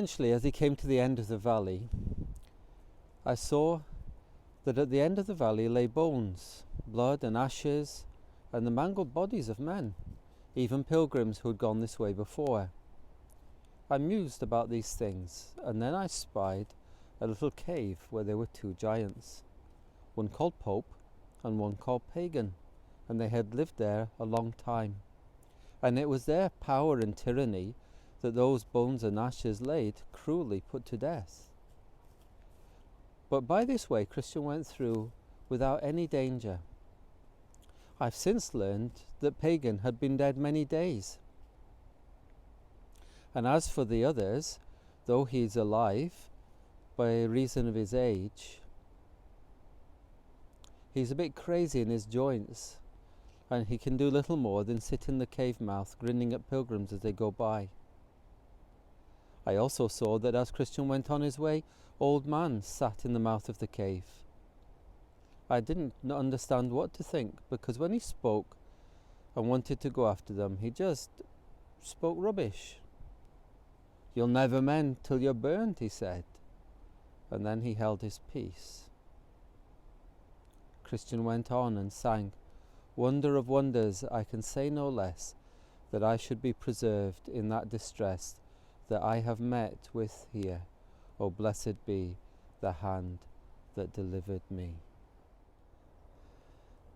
eventually, as he came to the end of the valley, I saw that at the end of the valley lay bones, blood and ashes, and the mangled bodies of men, even pilgrims who had gone this way before. I mused about these things, and then I spied a little cave where there were two giants, one called Pope and one called Pagan, and they had lived there a long time. And it was their power and tyranny that those bones and ashes laid, cruelly put to death. But by this way Christian went through without any danger. I've since learned that Pagan had been dead many days. And as for the others, though he's alive by reason of his age, he's a bit crazy in his joints, and he can do little more than sit in the cave mouth grinning at pilgrims as they go by. I also saw that as Christian went on his way, old man sat in the mouth of the cave. I didn't understand what to think, because when he spoke and wanted to go after them, he just spoke rubbish. "You'll never mend till you're burnt," he said, and then he held his peace. Christian went on and sang, "Wonder of wonders, I can say no less, that I should be preserved in that distress that I have met with here. O blessed be the hand that delivered me."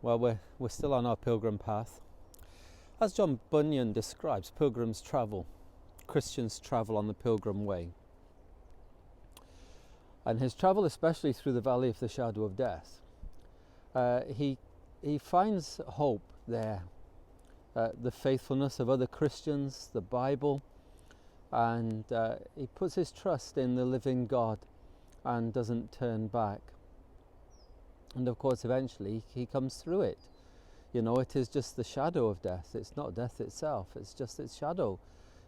Well, we're still on our pilgrim path. As John Bunyan describes, pilgrims travel. Christians travel on the pilgrim way. And his travel, especially through the valley of the shadow of death, he finds hope there. The faithfulness of other Christians, the Bible, and he puts his trust in the living God and doesn't turn back. And of course eventually he comes through it. You know, it is just the shadow of death. It's not death itself, it's just its shadow.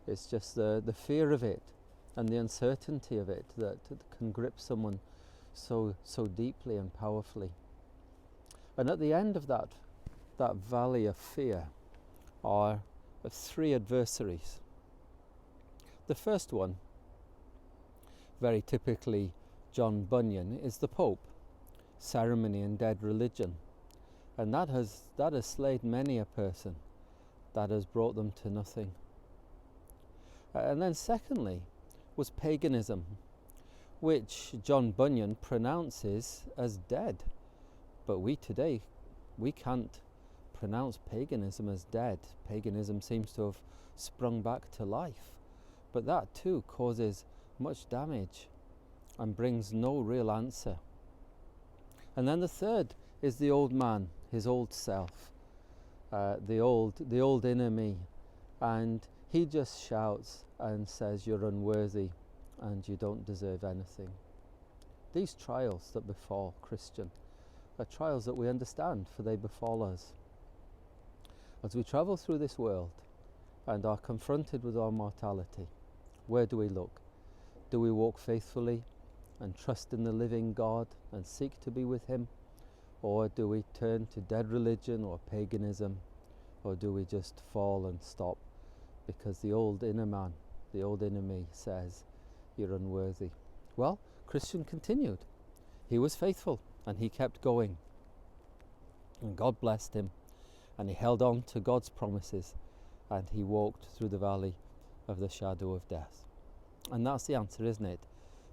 It's just the fear of it and the uncertainty of it that can grip someone so deeply and powerfully. And at the end of that valley of fear are three adversaries. The first one, very typically John Bunyan, is the Pope, ceremony and dead religion. And that has slayed many a person. That has brought them to nothing. And then secondly was paganism, which John Bunyan pronounces as dead. But we today, we can't pronounce paganism as dead. Paganism seems to have sprung back to life. But that too causes much damage and brings no real answer. And then the third is the old man, his old self, the old inner me, and he just shouts and says you're unworthy and you don't deserve anything. These trials that befall Christian are trials that we understand, for they befall us. As we travel through this world and are confronted with our mortality, where do we look? Do we walk faithfully and trust in the living God and seek to be with him? Or do we turn to dead religion or paganism? Or do we just fall and stop because the old inner man, the old inner me says you're unworthy? Well, Christian continued. He was faithful and he kept going. And God blessed him and he held on to God's promises and he walked through the valley of the shadow of death. And that's the answer, isn't it?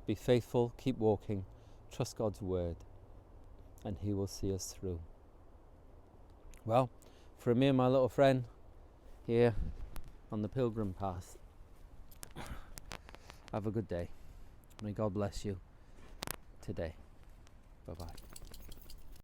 Be faithful, keep walking, trust God's word, and he will see us through. Well, from me and my little friend here on the pilgrim path, have a good day. May God bless you today. Bye-bye.